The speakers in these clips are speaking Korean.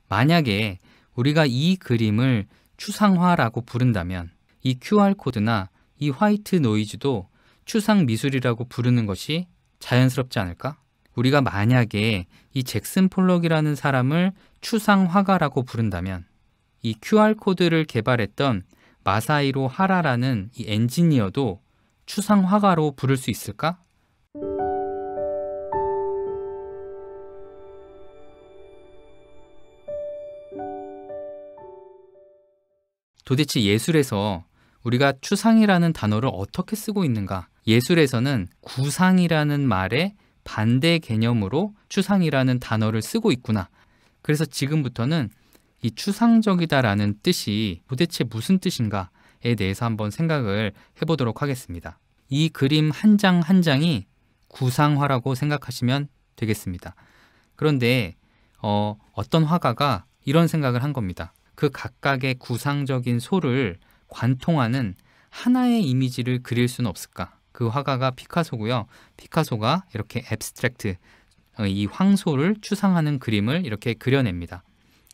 만약에 우리가 이 그림을 추상화라고 부른다면 이 QR코드나 이 화이트 노이즈도 추상 미술이라고 부르는 것이 자연스럽지 않을까? 우리가 만약에 이 잭슨 폴록이라는 사람을 추상화가라고 부른다면 이 QR코드를 개발했던 마사히로 하라라는 이 엔지니어도 추상화가로 부를 수 있을까? 도대체 예술에서 우리가 추상이라는 단어를 어떻게 쓰고 있는가? 예술에서는 구상이라는 말의 반대 개념으로 추상이라는 단어를 쓰고 있구나. 그래서 지금부터는 이 추상적이다라는 뜻이 도대체 무슨 뜻인가에 대해서 한번 생각을 해보도록 하겠습니다. 이 그림 한 장 한 장이 구상화라고 생각하시면 되겠습니다. 그런데 어떤 화가가 이런 생각을 한 겁니다. 그 각각의 구상적인 소를 관통하는 하나의 이미지를 그릴 수는 없을까? 그 화가가 피카소고요. 피카소가 이렇게 앱스트랙트, 이 황소를 추상하는 그림을 이렇게 그려냅니다.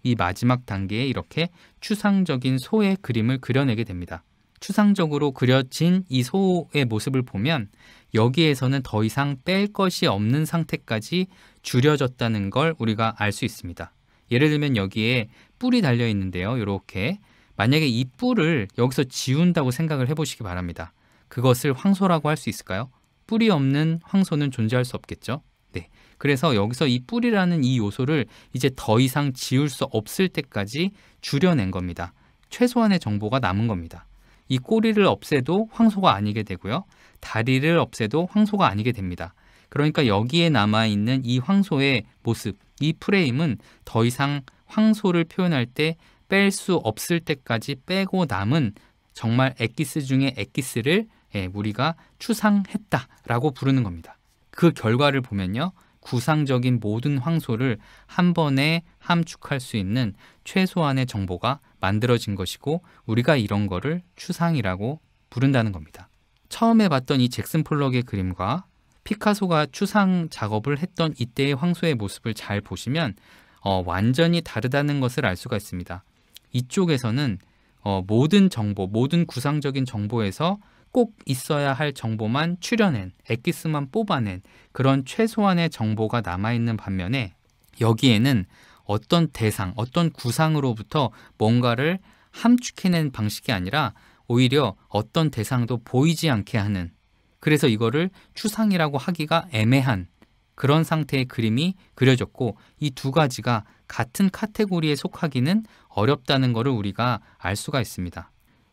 이 마지막 단계에 이렇게 추상적인 소의 그림을 그려내게 됩니다. 추상적으로 그려진 이 소의 모습을 보면 여기에서는 더 이상 뺄 것이 없는 상태까지 줄여졌다는 걸 우리가 알 수 있습니다. 예를 들면 여기에 뿔이 달려 있는데요. 이렇게 만약에 이 뿔을 여기서 지운다고 생각을 해보시기 바랍니다. 그것을 황소라고 할 수 있을까요? 뿔이 없는 황소는 존재할 수 없겠죠. 네. 그래서 여기서 이 뿔이라는 이 요소를 이제 더 이상 지울 수 없을 때까지 줄여낸 겁니다. 최소한의 정보가 남은 겁니다. 이 꼬리를 없애도 황소가 아니게 되고요. 다리를 없애도 황소가 아니게 됩니다. 그러니까 여기에 남아있는 이 황소의 모습, 이 프레임은 더 이상 황소를 표현할 때 뺄 수 없을 때까지 빼고 남은 정말 엑기스 중에 엑기스를 우리가 추상했다라고 부르는 겁니다. 그 결과를 보면요. 구상적인 모든 황소를 한 번에 함축할 수 있는 최소한의 정보가 만들어진 것이고 우리가 이런 거를 추상이라고 부른다는 겁니다. 처음에 봤던 이 잭슨 폴록의 그림과 피카소가 추상 작업을 했던 이때의 황소의 모습을 잘 보시면 완전히 다르다는 것을 알 수가 있습니다. 이쪽에서는 모든 정보, 모든 구상적인 정보에서 꼭 있어야 할 정보만 추려낸, 엑기스만 뽑아낸 그런 최소한의 정보가 남아있는 반면에 여기에는 어떤 대상, 어떤 구상으로부터 뭔가를 함축해낸 방식이 아니라 오히려 어떤 대상도 보이지 않게 하는, 그래서 이거를 추상이라고 하기가 애매한 그런 상태의 그림이 그려졌고 이 두 가지가 같은 카테고리에 속하기는 어렵다는 것을 우리가 알 수가 있습니다.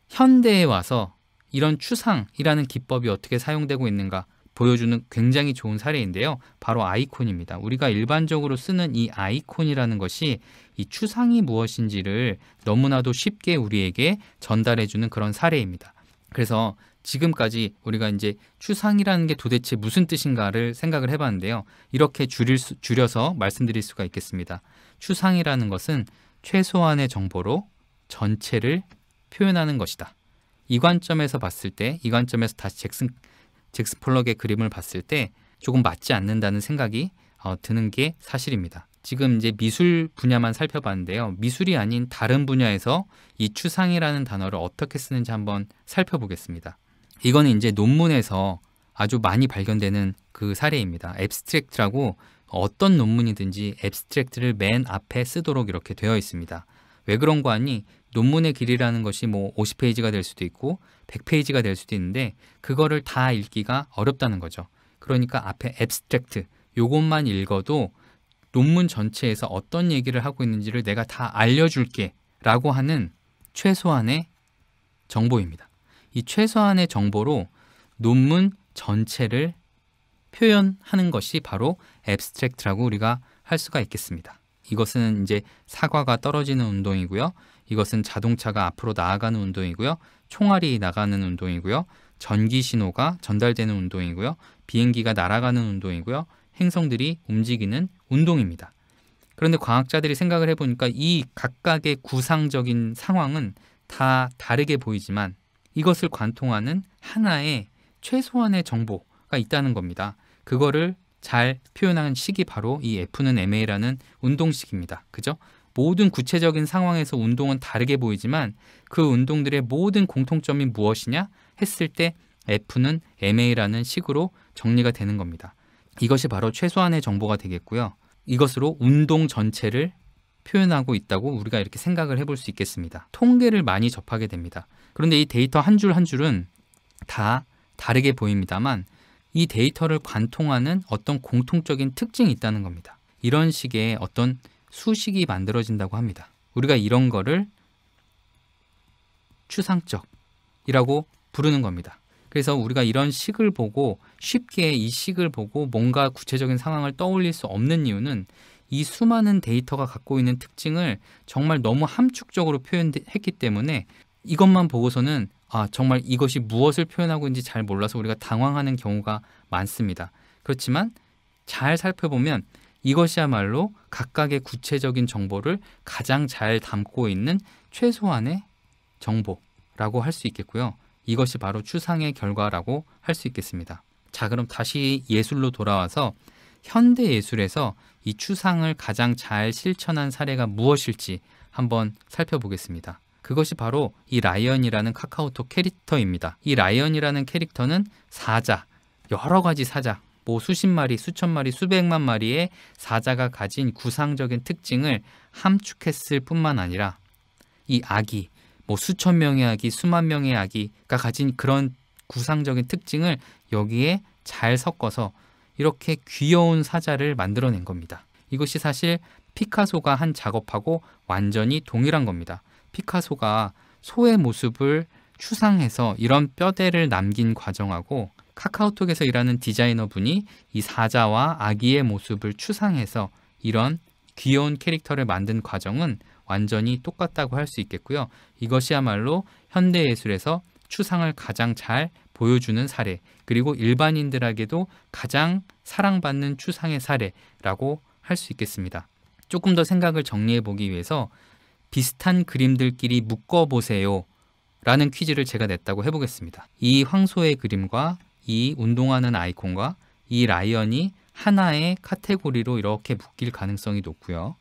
현대에 와서 이런 추상이라는 기법이 어떻게 사용되고 있는가 보여주는 굉장히 좋은 사례인데요. 바로 아이콘입니다. 우리가 일반적으로 쓰는 이 아이콘이라는 것이 이 추상이 무엇인지를 너무나도 쉽게 우리에게 전달해주는 그런 사례입니다. 그래서 지금까지 우리가 이제 추상이라는 게 도대체 무슨 뜻인가를 생각을 해봤는데요. 이렇게 줄여서 말씀드릴 수가 있겠습니다. 추상이라는 것은 최소한의 정보로 전체를 표현하는 것이다. 이 관점에서 봤을 때, 이 관점에서 다시 잭슨 폴록의 그림을 봤을 때 조금 맞지 않는다는 생각이 드는 게 사실입니다. 지금 이제 미술 분야만 살펴봤는데요. 미술이 아닌 다른 분야에서 이 추상이라는 단어를 어떻게 쓰는지 한번 살펴보겠습니다. 이거는 이제 논문에서 아주 많이 발견되는 그 사례입니다. 앱스트랙트라고 어떤 논문이든지 앱스트랙트를 맨 앞에 쓰도록 이렇게 되어 있습니다. 왜 그런 거 아니? 논문의 길이라는 것이 뭐 50페이지가 될 수도 있고 100페이지가 될 수도 있는데 그거를 다 읽기가 어렵다는 거죠. 그러니까 앞에 앱스트랙트 요것만 읽어도 논문 전체에서 어떤 얘기를 하고 있는지를 내가 다 알려줄게 라고 하는 최소한의 정보입니다. 이 최소한의 정보로 논문 전체를 표현하는 것이 바로 앱스트랙트라고 우리가 할 수가 있겠습니다. 이것은 이제 사과가 떨어지는 운동이고요. 이것은 자동차가 앞으로 나아가는 운동이고요. 총알이 나가는 운동이고요. 전기 신호가 전달되는 운동이고요. 비행기가 날아가는 운동이고요. 행성들이 움직이는 운동입니다. 그런데 과학자들이 생각을 해보니까 이 각각의 구상적인 상황은 다 다르게 보이지만 이것을 관통하는 하나의 최소한의 정보가 있다는 겁니다. 그거를 잘 표현하는 식이 바로 이 F는 ma라는 운동식입니다. 그죠? 모든 구체적인 상황에서 운동은 다르게 보이지만 그 운동들의 모든 공통점이 무엇이냐 했을 때 F는 MA라는 식으로 정리가 되는 겁니다. 이것이 바로 최소한의 정보가 되겠고요. 이것으로 운동 전체를 표현하고 있다고 우리가 이렇게 생각을 해볼 수 있겠습니다. 통계를 많이 접하게 됩니다. 그런데 이 데이터 한 줄 한 줄은 다 다르게 보입니다만 이 데이터를 관통하는 어떤 공통적인 특징이 있다는 겁니다. 이런 식의 어떤 수식이 만들어진다고 합니다. 우리가 이런 거를 추상적이라고 부르는 겁니다. 그래서 우리가 이런 식을 보고 쉽게 이 식을 보고 뭔가 구체적인 상황을 떠올릴 수 없는 이유는 이 수많은 데이터가 갖고 있는 특징을 정말 너무 함축적으로 표현했기 때문에 이것만 보고서는 정말 이것이 무엇을 표현하고 있는지 잘 몰라서 우리가 당황하는 경우가 많습니다. 그렇지만 잘 살펴보면 이것이야말로 각각의 구체적인 정보를 가장 잘 담고 있는 최소한의 정보라고 할 수 있겠고요. 이것이 바로 추상의 결과라고 할 수 있겠습니다. 자, 그럼 다시 예술로 돌아와서 현대 예술에서 이 추상을 가장 잘 실천한 사례가 무엇일지 한번 살펴보겠습니다. 그것이 바로 이 라이언이라는 카카오톡 캐릭터입니다. 이 라이언이라는 캐릭터는 사자, 여러 가지 사자, 수십 마리, 수천 마리, 수백만 마리의 사자가 가진 구상적인 특징을 함축했을 뿐만 아니라 이 아기, 수천 명의 아기, 수만 명의 아기가 가진 그런 구상적인 특징을 여기에 잘 섞어서 이렇게 귀여운 사자를 만들어낸 겁니다. 이것이 사실 피카소가 한 작업하고 완전히 동일한 겁니다. 피카소가 소의 모습을 추상해서 이런 뼈대를 남긴 과정하고 카카오톡에서 일하는 디자이너분이 이 사자와 아기의 모습을 추상해서 이런 귀여운 캐릭터를 만든 과정은 완전히 똑같다고 할 수 있겠고요. 이것이야말로 현대예술에서 추상을 가장 잘 보여주는 사례, 그리고 일반인들에게도 가장 사랑받는 추상의 사례라고 할 수 있겠습니다. 조금 더 생각을 정리해 보기 위해서 비슷한 그림들끼리 묶어보세요 라는 퀴즈를 제가 냈다고 해보겠습니다. 이 황소의 그림과 이 운동하는 아이콘과 이 라이언이 하나의 카테고리로 이렇게 묶일 가능성이 높고요.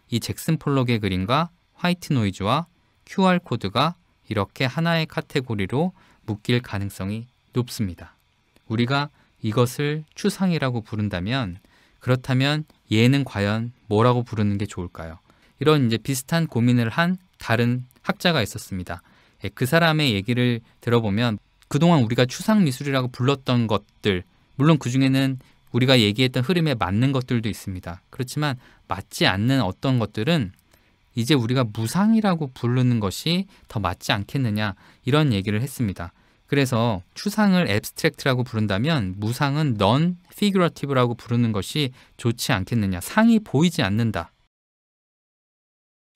이 잭슨 폴록의 그림과 화이트 노이즈와 QR코드가 이렇게 하나의 카테고리로 묶일 가능성이 높습니다. 우리가 이것을 추상이라고 부른다면 그렇다면 얘는 과연 뭐라고 부르는 게 좋을까요? 이런 이제 비슷한 고민을 한 다른 학자가 있었습니다. 그 사람의 얘기를 들어보면 그동안 우리가 추상 미술이라고 불렀던 것들, 물론 그 중에는 우리가 얘기했던 흐름에 맞는 것들도 있습니다. 그렇지만 맞지 않는 어떤 것들은 이제 우리가 무상이라고 부르는 것이 더 맞지 않겠느냐 이런 얘기를 했습니다. 그래서 추상을 앱스트랙트라고 부른다면 무상은 넌 피규러티브라고 부르는 것이 좋지 않겠느냐. 상이 보이지 않는다.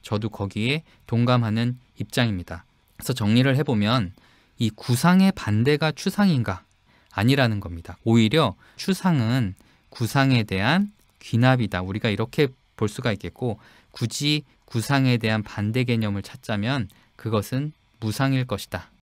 저도 거기에 동감하는 입장입니다. 그래서 정리를 해보면 이 구상의 반대가 추상인가? 아니라는 겁니다. 오히려 추상은 구상에 대한 귀납이다. 우리가 이렇게 볼 수가 있겠고 굳이 구상에 대한 반대 개념을 찾자면 그것은 무상일 것이다.